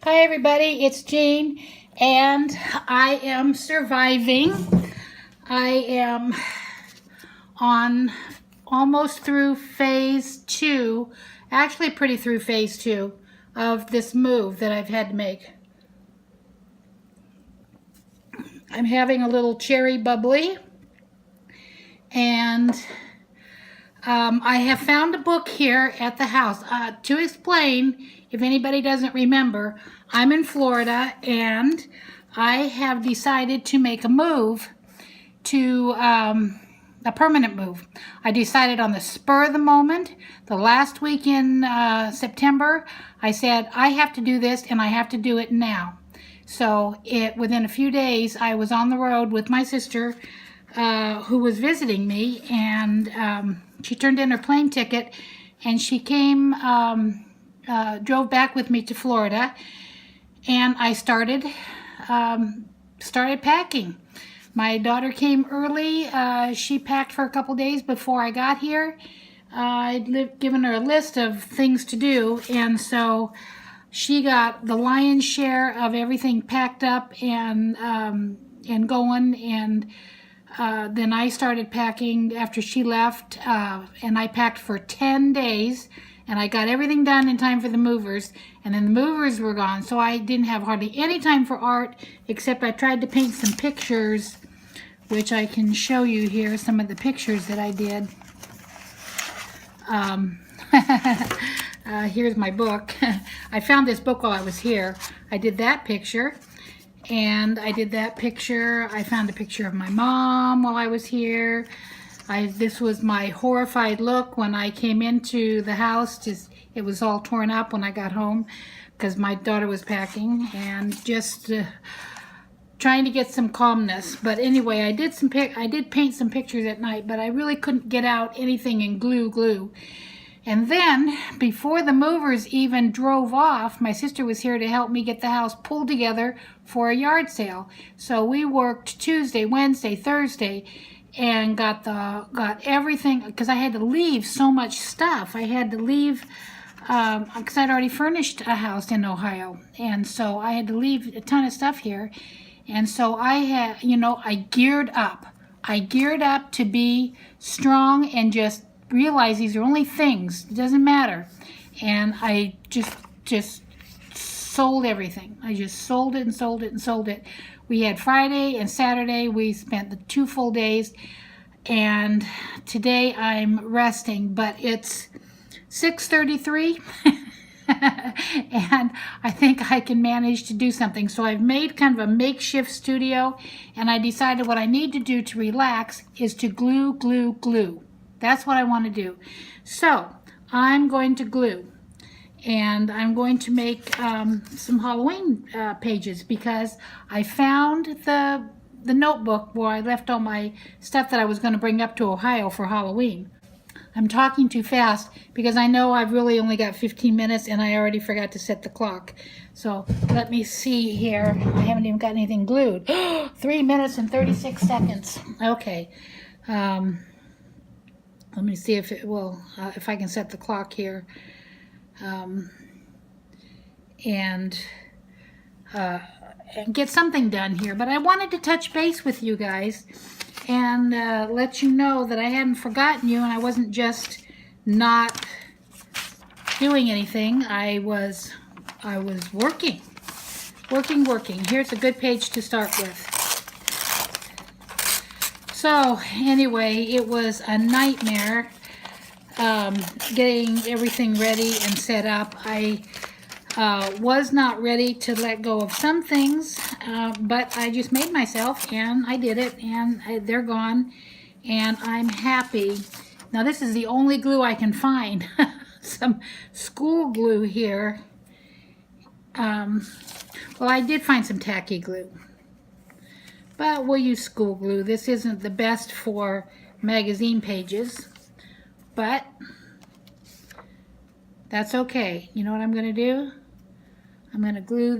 Hi everybody, it's Jean and I am surviving. I am on almost through phase 2, actually pretty through phase 2 of this move that I've had to make. I'm having a little cherry bubbly and I have found a book here at the house. To explain, if anybody doesn't remember, I'm in Florida and I have decided to make a move to a permanent move. I decided on the spur of the moment. The last week in September, I said, I have to do this and I have to do it now. So within a few days, I was on the road with my sister who was visiting me, and she turned in her plane ticket and she came, drove back with me to Florida, and I started packing. My daughter came early. She packed for a couple days before I got here. I'd given her a list of things to do, and so she got the lion's share of everything packed up and going, and then I started packing after she left, and I packed for 10 days, and I got everything done in time for the movers, and then the movers were gone, so I didn't have hardly any time for art, except I tried to paint some pictures, which I can show you here, some of the pictures that I did. Here's my book. I found this book while I was here. I did that picture. And I did that picture. I found a picture of my mom while I was here. This was my horrified look when I came into the house. It was all torn up when I got home because my daughter was packing, and just trying to get some calmness. But anyway, I did paint some pictures at night, but I really couldn't get out anything in glue. And then, before the movers even drove off, my sister was here to help me get the house pulled together for a yard sale. So we worked Tuesday, Wednesday, Thursday, and got everything, because I had to leave so much stuff. I had to leave, because I'd already furnished a house in Ohio. And so I had to leave a ton of stuff here. And so I geared up. I geared up to be strong and just realize these are only things. It doesn't matter. And I just sold everything. I just sold it and sold it and sold it. We had Friday and Saturday. We spent the 2 full days. And today I'm resting, but it's 6:33. And I think I can manage to do something. So I've made kind of a makeshift studio, and I decided what I need to do to relax is to glue. That's what I want to do. So I'm going to glue, and I'm going to make some Halloween pages, because I found the notebook where I left all my stuff that I was going to bring up to Ohio for Halloween. I'm talking too fast because I know I've really only got 15 minutes and I already forgot to set the clock. So let me see here. I haven't even got anything glued. 3 minutes and 36 seconds. Okay. Let me see if it will, if I can set the clock here. And get something done here. But I wanted to touch base with you guys and let you know that I hadn't forgotten you, and I wasn't just not doing anything. I was working. Here's a good page to start with. So anyway, it was a nightmare getting everything ready and set up. I was not ready to let go of some things, but I just made myself, and I did it, and they're gone, and I'm happy. Now this is the only glue I can find. Some school glue here. Well, I did find some tacky glue, but we'll use school glue. This isn't the best for magazine pages, but that's okay. You know what I'm going to do? I'm going to glue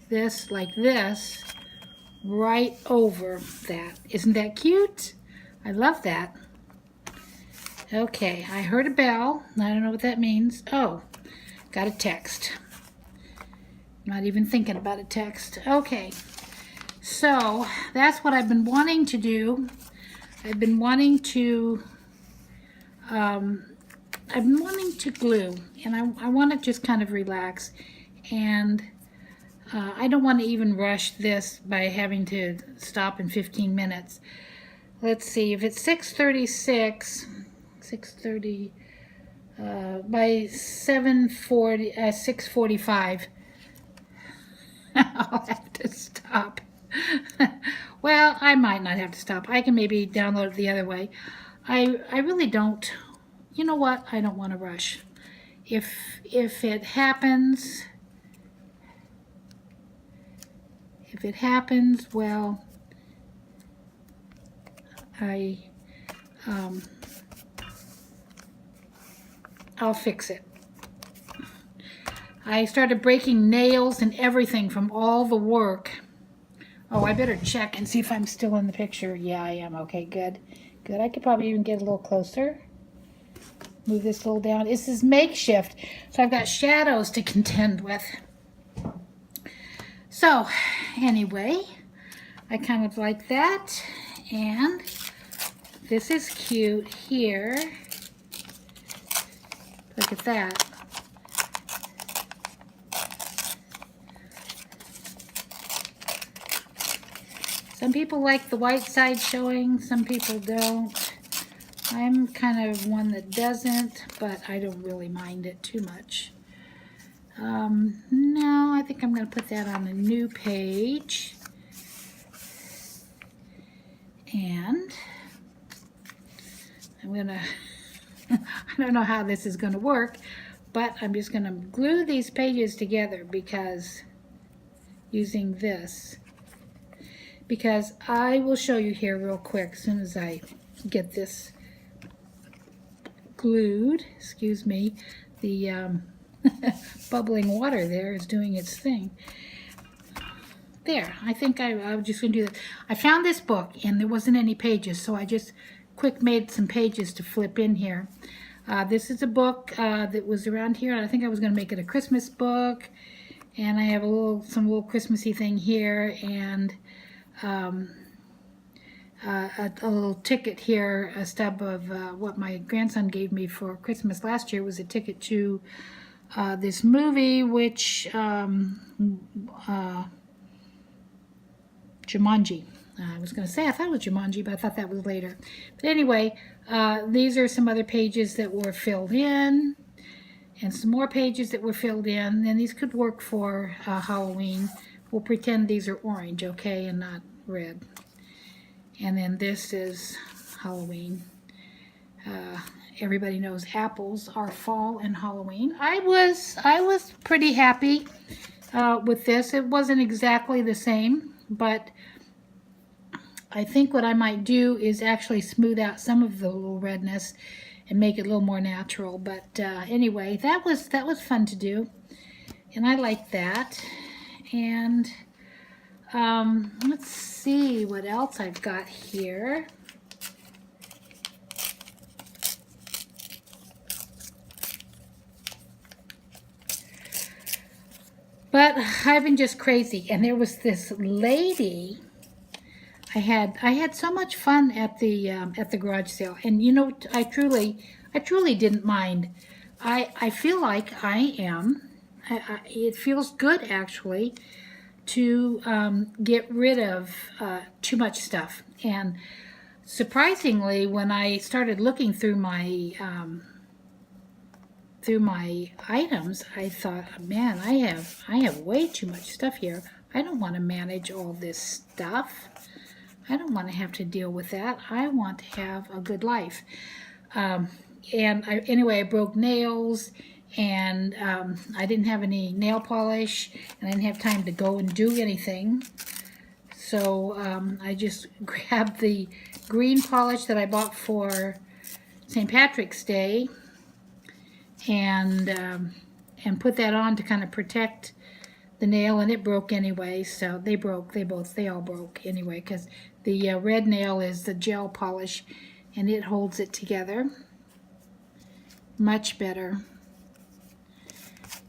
this like this, right over that. Isn't that cute? I love that. Okay, I heard a bell. I don't know what that means. Oh, got a text. Not even thinking about a text. Okay, so that's what I've been wanting to do. I've been wanting to glue, and I want to just kind of relax, and I don't want to even rush this by having to stop in 15 minutes. Let's see, if it's 6:36, 6:30, by 6:45, I'll have to stop. Well, I might not have to stop. I can maybe download it the other way. I really don't. You know what? I don't want to rush. If it happens, well, I'll fix it. I started breaking nails and everything from all the work. Oh, I better check and see if I'm still in the picture. Yeah, I am. Okay, good. Good. I could probably even get a little closer. Move this a little down. This is makeshift, so I've got shadows to contend with. So, anyway, I kind of like that. And this is cute here. Look at that. Some people like the white side showing, some people don't. I'm kind of one that doesn't, but I don't really mind it too much. No, I think I'm going to put that on a new page. And I'm going to, I don't know how this is going to work, but I'm just going to glue these pages together because using this. Because I will show you here real quick as soon as I get this glued. Excuse me, the bubbling water there is doing its thing. There, I think I was just going to do that. I found this book and there wasn't any pages, so I just quick made some pages to flip in here. This is a book that was around here, and I think I was going to make it a Christmas book. And I have some little Christmassy thing here, and a little ticket here, a stub of what my grandson gave me for Christmas last year was a ticket to this movie, which Jumanji. I was going to say I thought it was Jumanji, but I thought that was later. But anyway, these are some other pages that were filled in, and some more pages that were filled in. And these could work for Halloween. We'll pretend these are orange, okay, and not red. And then this is Halloween. Everybody knows apples are fall and Halloween. I was pretty happy with this. It wasn't exactly the same, but I think what I might do is actually smooth out some of the little redness and make it a little more natural. But anyway, that was fun to do, and I like that. And let's see what else I've got here. But I've been just crazy, and there was this lady. I had so much fun at the garage sale, and you know, I truly didn't mind. I feel like I am. It feels good actually to get rid of too much stuff. And surprisingly, when I started looking through my items, I thought, man, I have way too much stuff here. I don't want to manage all this stuff. I don't want to have to deal with that. I want to have a good life. Anyway, I broke nails, and I didn't have any nail polish, and I didn't have time to go and do anything. So I just grabbed the green polish that I bought for St. Patrick's Day, and put that on to kind of protect the nail, and it broke anyway. So they all broke anyway, because the red nail is the gel polish, and it holds it together much better.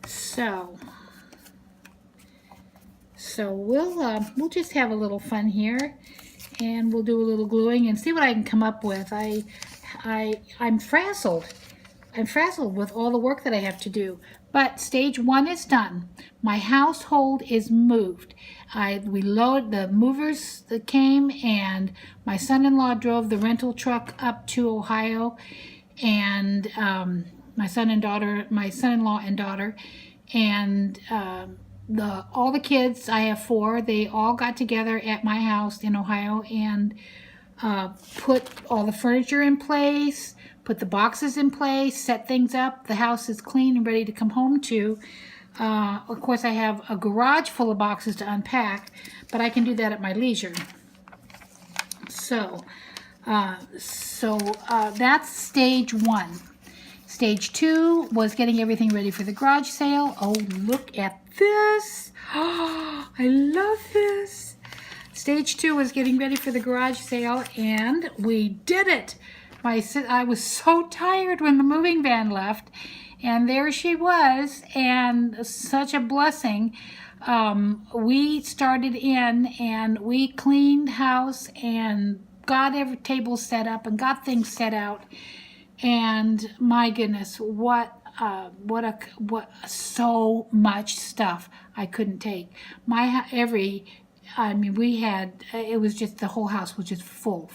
So So we'll just have a little fun here, and we'll do a little gluing and see what I can come up with. I'm frazzled. I'm frazzled with all the work that I have to do. But stage 1 is done. My household is moved. We loaded the movers that came, and my son-in-law drove the rental truck up to Ohio, and my son-in-law and daughter, and all the kids. I have 4. They all got together at my house in Ohio and put all the furniture in place, put the boxes in place, set things up. The house is clean and ready to come home to. Of course, I have a garage full of boxes to unpack, but I can do that at my leisure. So that's stage 1. Stage 2 was getting everything ready for the garage sale. Oh, look at this. Oh, I love this. Stage 2 was getting ready for the garage sale, and we did it. I was so tired when the moving van left, and there she was, and such a blessing. We started in, and we cleaned house and got every table set up and got things set out. And my goodness, what so much stuff I couldn't take. It was just, the whole house was just full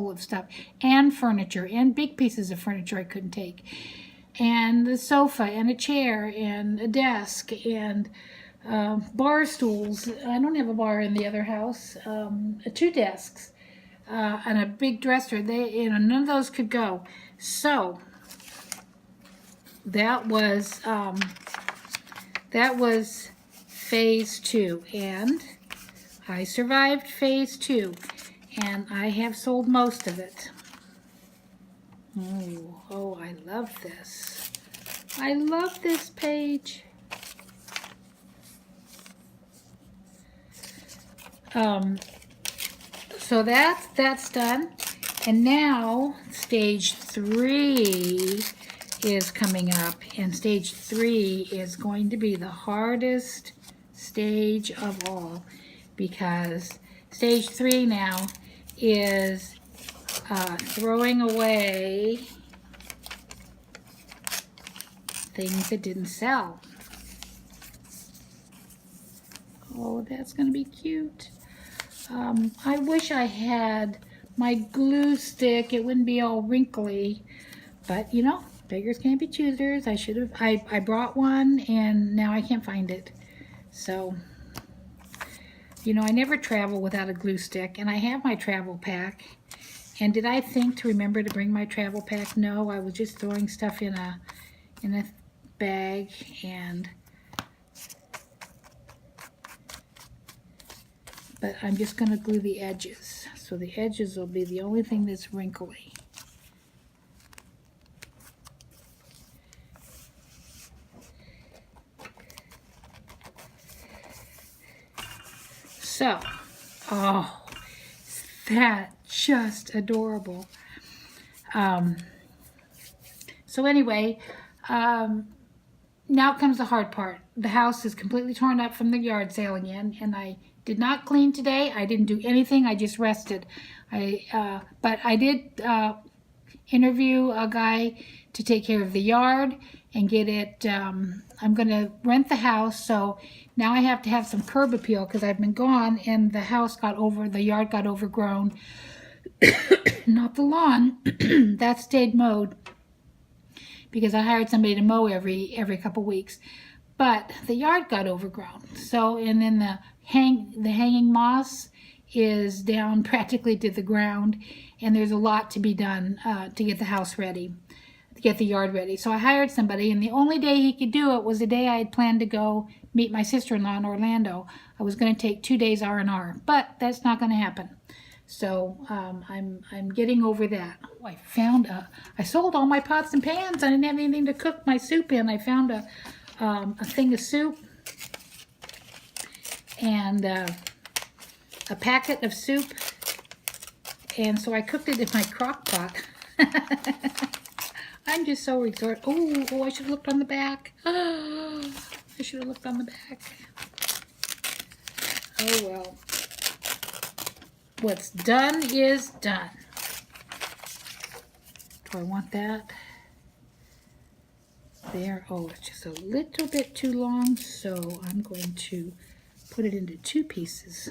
of stuff, and furniture, and big pieces of furniture I couldn't take, and the sofa, and a chair, and a desk, and bar stools. I don't have a bar in the other house. 2 desks, and a big dresser. None of those could go. So that was phase 2, and I survived phase 2, and I have sold most of it. Oh, I love this. I love this page. So that's done. And now stage 3 is coming up, and stage 3 is going to be the hardest stage of all, because stage 3 now is throwing away things that didn't sell. Oh, that's going to be cute. I wish I had my glue stick. It wouldn't be all wrinkly, but you know, beggars can't be choosers. I brought one, and now I can't find it. So, you know, I never travel without a glue stick, and I have my travel pack. And did I think to remember to bring my travel pack? No, I was just throwing stuff in a bag, but I'm just going to glue the edges. So the edges will be the only thing that's wrinkly. So, oh, is that just adorable? So anyway, now comes the hard part. The house is completely torn up from the yard sale again, and I did not clean today. I didn't do anything. I just rested. But I did interview a guy to take care of the yard and get it. I'm going to rent the house, so now I have to have some curb appeal because I've been gone, and the yard got overgrown. Not the lawn. That stayed mowed because I hired somebody to mow every couple weeks. But the yard got overgrown. So, and then the hanging moss is down practically to the ground, and there's a lot to be done to get the house ready, to get the yard ready. So I hired somebody, and the only day he could do it was the day I had planned to go meet my sister-in-law in Orlando. I was going to take 2 days R&R, but that's not going to happen. So I'm getting over that. Oh, I sold all my pots and pans. I didn't have anything to cook my soup in. I found a thing of soup and a packet of soup, and so I cooked it in my crock pot. I'm just so resourceful. Oh, I should have looked on the back. Oh, I should have looked on the back. Oh well. What's done is done. Do I want that? There. Oh, it's just a little bit too long, so I'm going to put it into 2 pieces.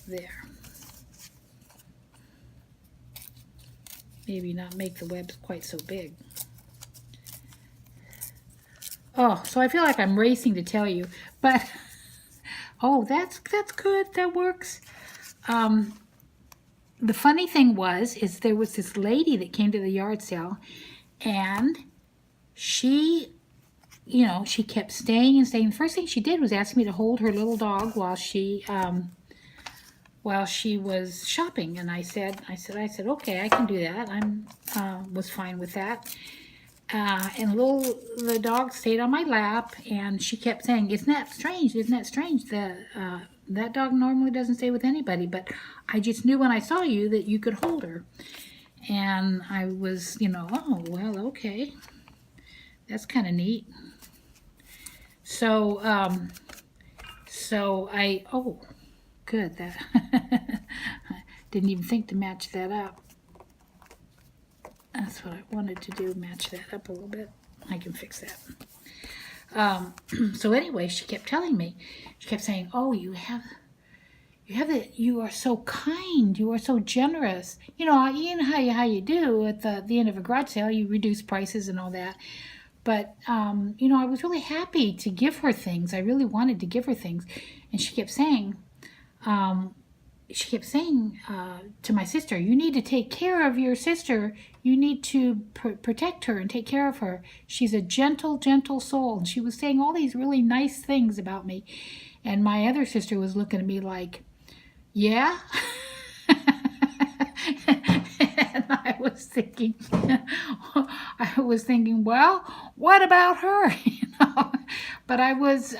There. Maybe not make the webs quite so big. Oh, so I feel like I'm racing to tell you, but oh, that's good. That works. The funny thing is there was this lady that came to the yard sale, and she, she kept staying and staying. The first thing she did was ask me to hold her little dog while she was shopping, and I said, okay, I can do that. Was fine with that. And the dog stayed on my lap, and she kept saying, "Isn't that strange? Isn't that strange? That dog normally doesn't stay with anybody, but I just knew when I saw you that you could hold her." And I was, oh, well, okay. That's kind of neat. So, oh, good. That I didn't even think to match that up. That's what I wanted to do, match that up a little bit. I can fix that. So anyway, she kept telling me, she kept saying, "Oh, you have it. You are so kind. You are so generous. You know how you do at the end of a garage sale, you reduce prices and all that." But I was really happy to give her things. I really wanted to give her things, and she kept saying, to my sister, "You need to take care of your sister. You need to protect her and take care of her. She's a gentle, gentle soul." And she was saying all these really nice things about me. And my other sister was looking at me like, "Yeah?" And I was thinking, well, what about her? But I was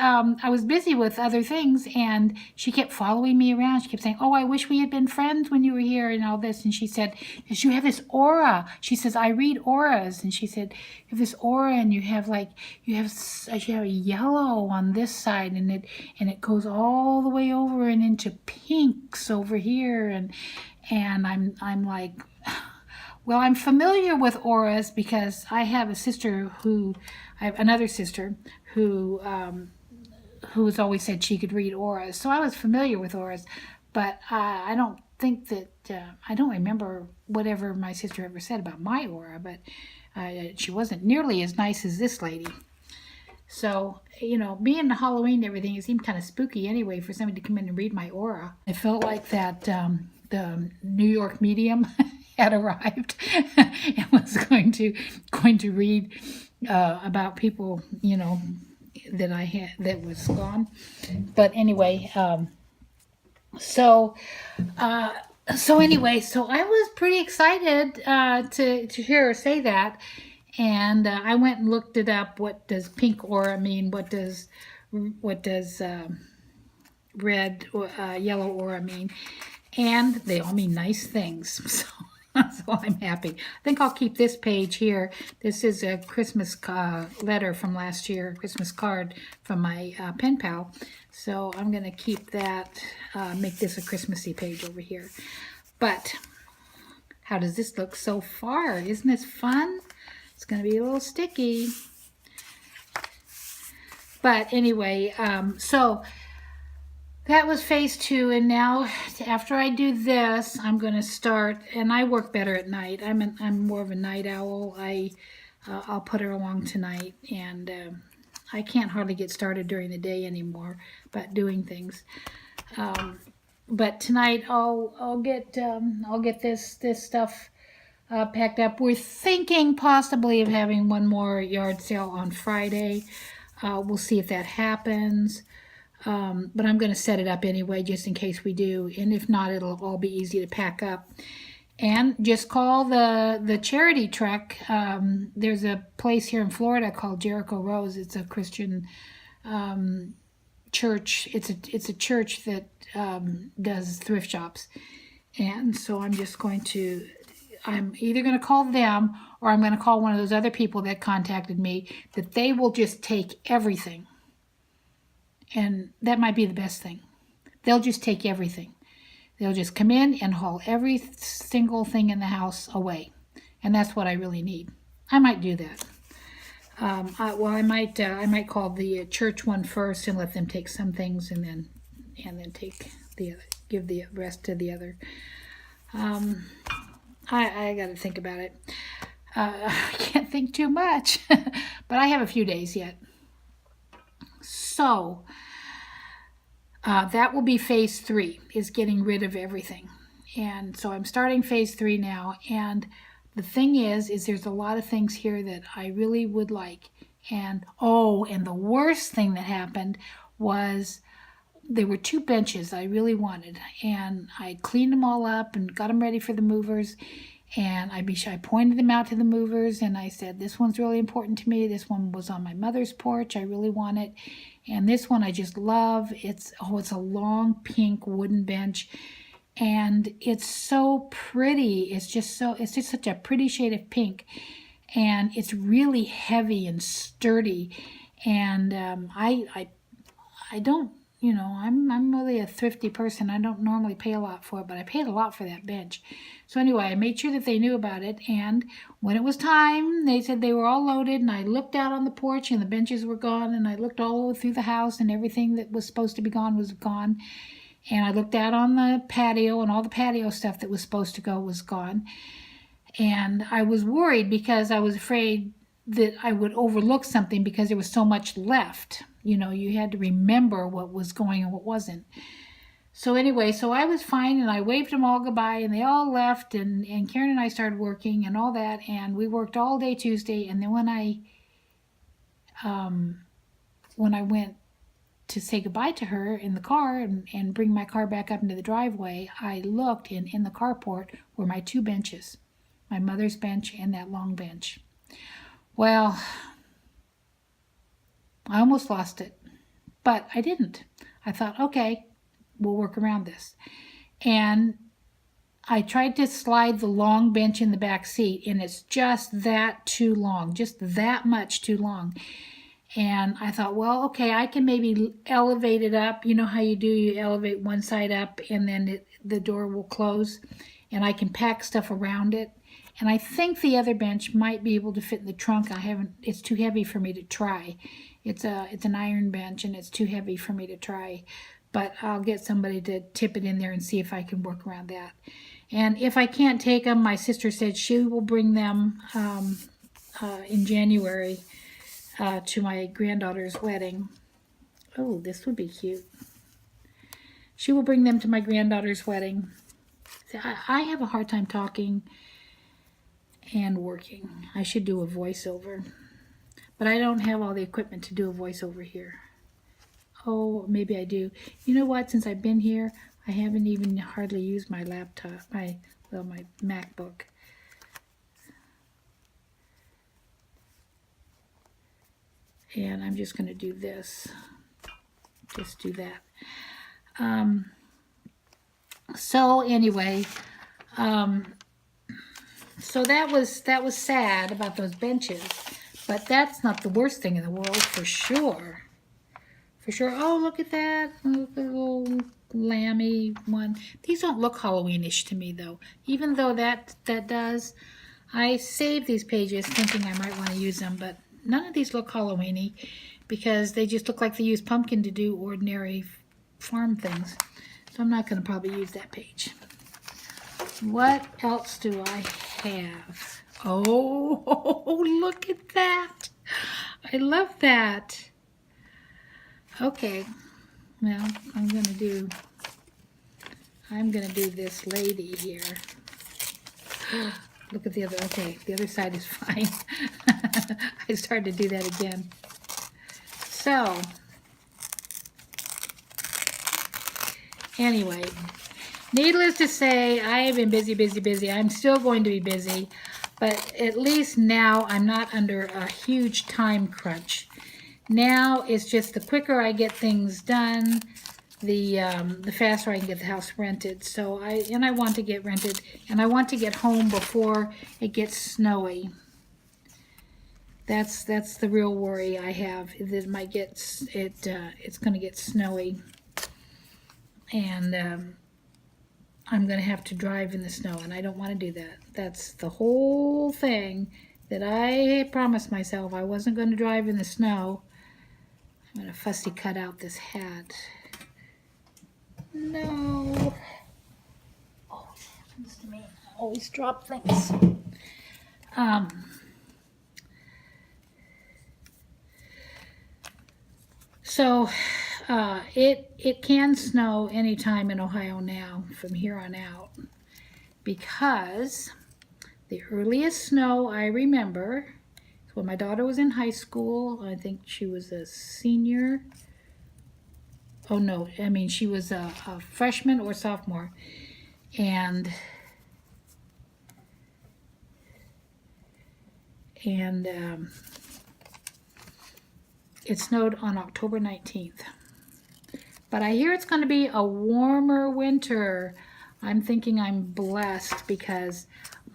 busy with other things, and she kept following me around. She kept saying, "Oh, I wish we had been friends when you were here," and all this. And she said, "Yes, you have this aura." She says, "I read auras," and she said, "You have this aura, and you have a yellow on this side, and it goes all the way over and into pinks over here." And I'm like, well, I'm familiar with auras because I have another sister who's always said she could read auras. So I was familiar with auras, but I don't think that, I don't remember whatever my sister ever said about my aura, but she wasn't nearly as nice as this lady. So, being Halloween and everything, it seemed kind of spooky anyway for somebody to come in and read my aura. I felt like that the New York medium had arrived and was going to read about people, that I had that was gone. But anyway, so I was pretty excited to hear her say that. And I went and looked it up. What does pink aura mean? What does red or yellow aura mean? And they all mean nice things. So I'm happy. I think I'll keep this page here. This is a Christmas letter from last year, Christmas card from my pen pal. So I'm going to keep that, make this a Christmassy page over here. But how does this look so far? Isn't this fun? It's going to be a little sticky. But anyway, so that was phase 2, and now after I do this, I'm going to start, and I work better at night. I'm more of a night owl. I'll put her along tonight, and I can't hardly get started during the day anymore, but doing things. But tonight I'll get this stuff packed up. We're thinking possibly of having one more yard sale on Friday. We'll see if that happens. But I'm going to set it up anyway, just in case we do. And if not, it'll all be easy to pack up. And just call the charity truck. There's a place here in Florida called Jericho Rose. It's a Christian church. It's a church that does thrift shops. And so I'm either going to call them, or I'm going to call one of those other people that contacted me, that they will just take everything. And that might be the best thing. they'll just take everything. They'll just come in and haul every single thing in the house away. And that's what I really need. I might do that. I might call the church one first and let them take some things, and then take the other, give the rest to the other. I got to think about it. I can't think too much, but I have a few days yet. So that will be phase 3, is getting rid of everything. And so I'm starting phase 3 now. And the thing is there's a lot of things here that I really would like. And the worst thing that happened was there were 2 benches I really wanted. And I cleaned them all up and got them ready for the movers. And I pointed them out to the movers, and I said, this one's really important to me. This one was on my mother's porch. I really want it. And this one I just love. It's a long pink wooden bench, and it's so pretty. It's just such a pretty shade of pink, and it's really heavy and sturdy. And I don't, I'm really a thrifty person. I don't normally pay a lot for it, but I paid a lot for that bench. So anyway, I made sure that they knew about it, and when it was time, they said they were all loaded, and I looked out on the porch, and the benches were gone, and I looked all through the house, and everything that was supposed to be gone was gone, and I looked out on the patio, and all the patio stuff that was supposed to go was gone, and I was worried because I was afraid that I would overlook something because there was so much left. You had to remember what was going and what wasn't. So anyway, I was fine, and I waved them all goodbye, and they all left, and Karen and I started working and all that, and we worked all day Tuesday. And then when I went to say goodbye to her in the car and bring my car back up into the driveway, I looked, and in the carport were my 2 benches, my mother's bench and that long bench. Well, I almost lost it, but I didn't. I thought, okay, we'll work around this. And I tried to slide the long bench in the back seat, and it's just that too long, just that much too long. And I thought, well, okay, I can maybe elevate it up. You know how you do, you elevate one side up, and then the door will close, and I can pack stuff around it. And I think the other bench might be able to fit in the trunk. It's too heavy for me to try. It's an iron bench, and it's too heavy for me to try. But I'll get somebody to tip it in there and see if I can work around that. And if I can't take them, my sister said she will bring them in January to my granddaughter's wedding. Oh, this would be cute. She will bring them to my granddaughter's wedding. I have a hard time talking and working. I should do a voiceover, but I don't have all the equipment to do a voiceover here. Oh, maybe I do. You know what? Since I've been here, I haven't even hardly used my laptop, my MacBook. And I'm just going to do this. Just do that. So anyway, so that was sad about those benches, but that's not the worst thing in the world, for sure. For sure. Oh, look at that. Look at the little lammy one. These don't look Halloweenish to me, though. Even though that does. I saved these pages thinking I might want to use them, but none of these look Halloweeny because they just look like they use pumpkin to do ordinary farm things. So I'm not going to probably use that page. What else do I have? Oh, look at that. I love that. Okay, well, I'm gonna do this lady here. Look at the other, okay, the other side is fine. I started to do that again. So, anyway, needless to say, I have been busy, busy, busy. I'm still going to be busy, but at least now I'm not under a huge time crunch. Now it's just the quicker I get things done, the faster I can get the house rented. So I want to get rented, and I want to get home before it gets snowy. That's the real worry I have. Is it might get it's going to get snowy. And I'm going to have to drive in the snow, and I don't want to do that. That's the whole thing that I promised myself. I wasn't going to drive in the snow. I'm going to fussy cut out this hat. No. Oh, it happens to me. I always drop things. So it can snow anytime in Ohio now from here on out, because the earliest snow I remember is when my daughter was in high school. I think she was a senior. Oh no, I mean she was a freshman or sophomore, and it snowed on October 19th. But I hear it's going to be a warmer winter. I'm thinking I'm blessed, because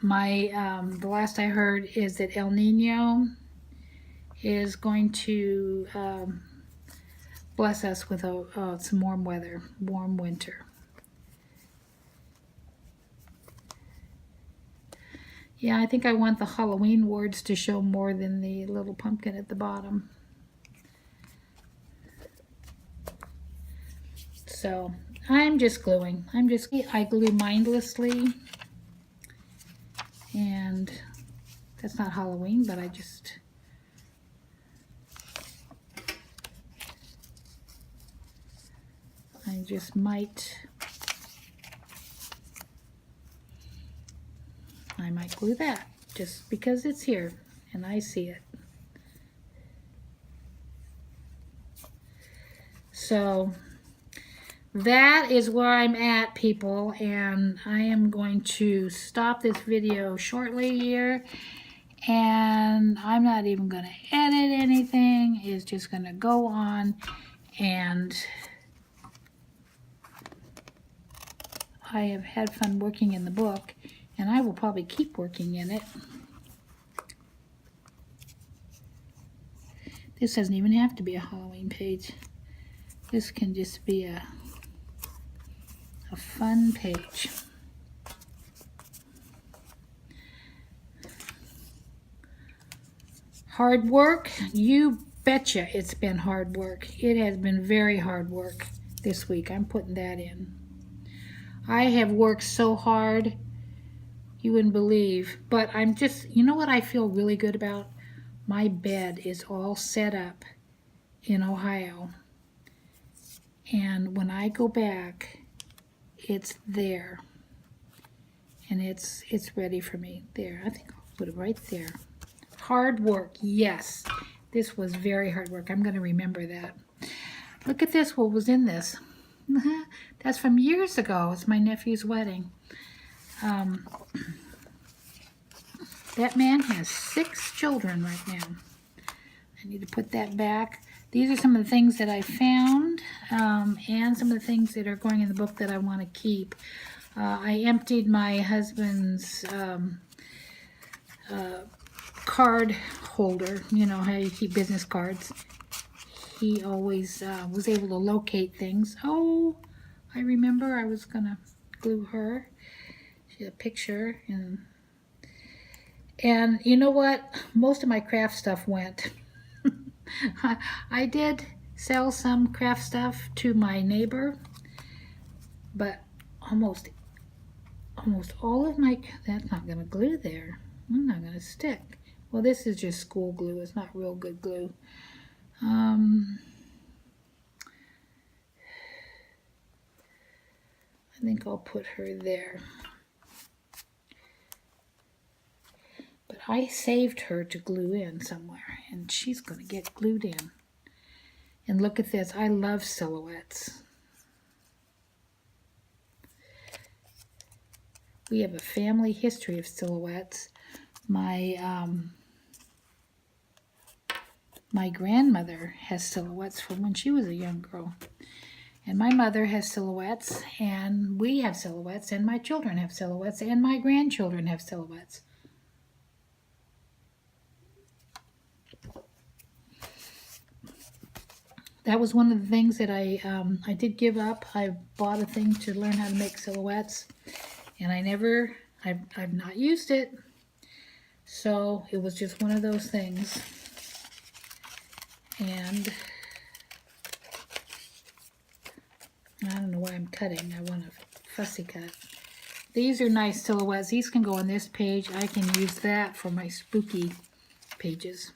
the last I heard is that El Nino is going to bless us with some warm weather, warm winter. Yeah, I think I want the Halloween words to show more than the little pumpkin at the bottom. So I'm just gluing. I glue mindlessly, and that's not Halloween, but I just might glue that just because it's here and I see it. So that is where I'm at, people, and I am going to stop this video shortly here, and I'm not even going to edit anything. It's just going to go on, and I have had fun working in the book, and I will probably keep working in it. This doesn't even have to be a Halloween page. This can just be a fun page. Hard work? You betcha it's been hard work. It has been very hard work this week. I'm putting that in. I have worked so hard you wouldn't believe, but I'm just, you know what I feel really good about? My bed is all set up in Ohio, and when I go back, it's there, and it's ready for me. There, I think I'll put it right there. Hard work, yes. This was very hard work. I'm going to remember that. Look at this, what was in this. That's from years ago. It's my nephew's wedding. That man has 6 children right now. I need to put that back. These are some of the things that I found, and some of the things that are going in the book that I want to keep. I emptied my husband's card holder. You know how you keep business cards. He always was able to locate things. Oh, I remember I was going to glue her. She had a picture, and you know what? Most of my craft stuff went. I did sell some craft stuff to my neighbor, but almost all of my, that's not going to glue there. I'm not going to stick. Well, this is just school glue. It's not real good glue. I think I'll put her there. But I saved her to glue in somewhere, and she's going to get glued in. And look at this. I love silhouettes. We have a family history of silhouettes. My grandmother has silhouettes from when she was a young girl. And my mother has silhouettes, and we have silhouettes, and my children have silhouettes, and my grandchildren have silhouettes. that was one of the things that I did give up. I bought a thing to learn how to make silhouettes, and I've not used it. So it was just one of those things. And I don't know why I'm cutting. I want a fussy cut. These are nice silhouettes. These can go on this page. I can use that for my spooky pages.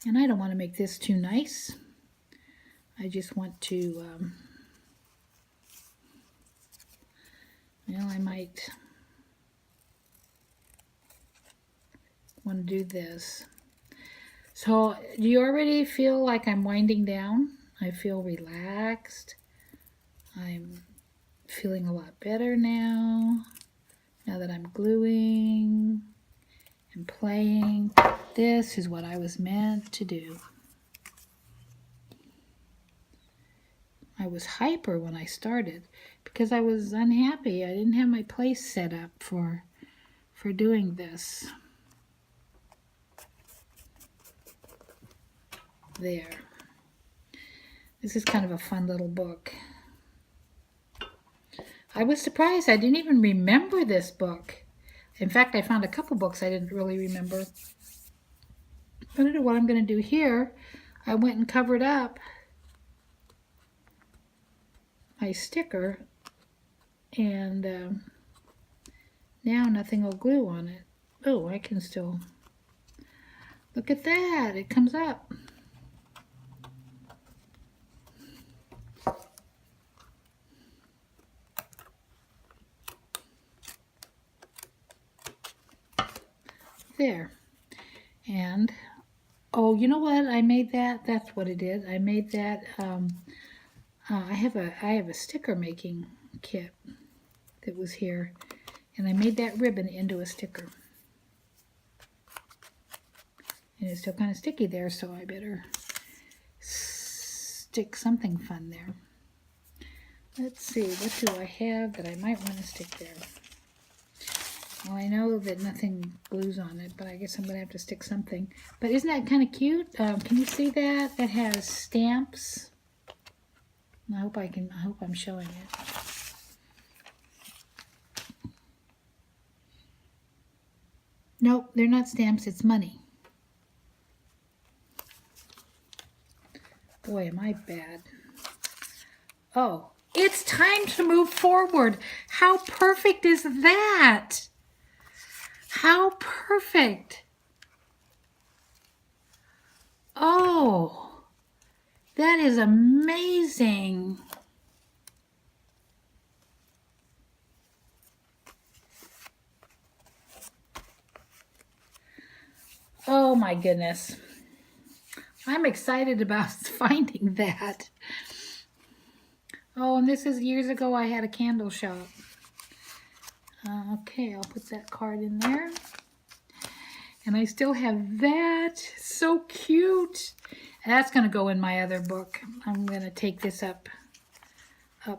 And I don't want to make this too nice. I just want to, well, I might want to do this. So, do you already feel like I'm winding down? I feel relaxed. I'm feeling a lot better now that I'm gluing and playing. This is what I was meant to do. I was hyper when I started because I was unhappy. I didn't have my place set up for doing this. There. This is kind of a fun little book. I was surprised. I didn't even remember this book. In fact, I found a couple books I didn't really remember. I don't know what I'm going to do here. I went and covered up my sticker, and now nothing will glue on it. Oh, I can still... Look at that. It comes up. There. And oh, you know what? I made that. That's what it is. I made that. I have a sticker making kit that was here, and I made that ribbon into a sticker. And it's still kind of sticky there, so I better stick something fun there. Let's see, what do I have that I might want to stick there? Well, I know that nothing glues on it, but I guess I'm going to have to stick something. But isn't that kind of cute? Can you see that? That has stamps. I hope I'm showing it. Nope, they're not stamps, it's money. Boy, am I bad. Oh, it's time to move forward. How perfect is that? How perfect. Oh, that is amazing. Oh my goodness. I'm excited about finding that. Oh, and this is years ago I had a candle shop. Okay, I'll put that card in there. And I still have that. So cute. And that's going to go in my other book. I'm going to take this up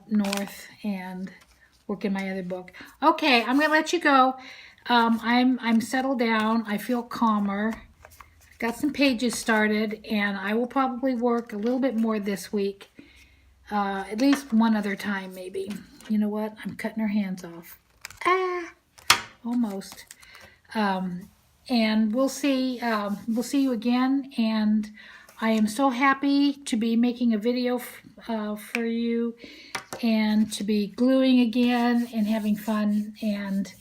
north and work in my other book. Okay, I'm going to let you go. I'm settled down. I feel calmer. Got some pages started, and I will probably work a little bit more this week. At least one other time, maybe. You know what? I'm cutting her hands off. Almost. And we'll see you again, and I am so happy to be making a video for you, and to be gluing again and having fun. And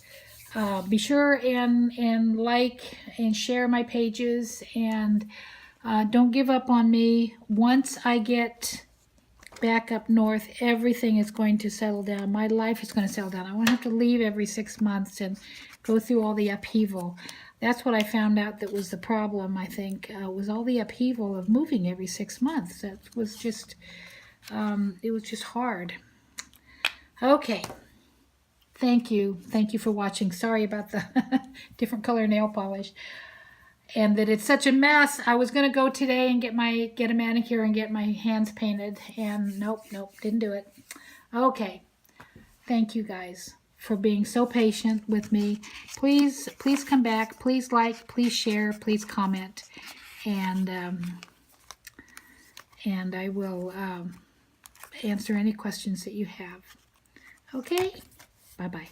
be sure and like and share my pages, and don't give up on me. Once I get back up north, everything is going to settle down. My life is going to settle down. I won't have to leave every 6 months and go through all the upheaval. That's what I found out that was the problem, I think, was all the upheaval of moving every 6 months. That was just, it was just hard. Okay. Thank you. Thank you for watching. Sorry about the different color nail polish. And that it's such a mess. I was going to go today and get a manicure and get my hands painted. And nope, didn't do it. Okay. Thank you guys for being so patient with me. Please come back. Please like, please share, please comment. And and I will answer any questions that you have. Okay? Bye-bye.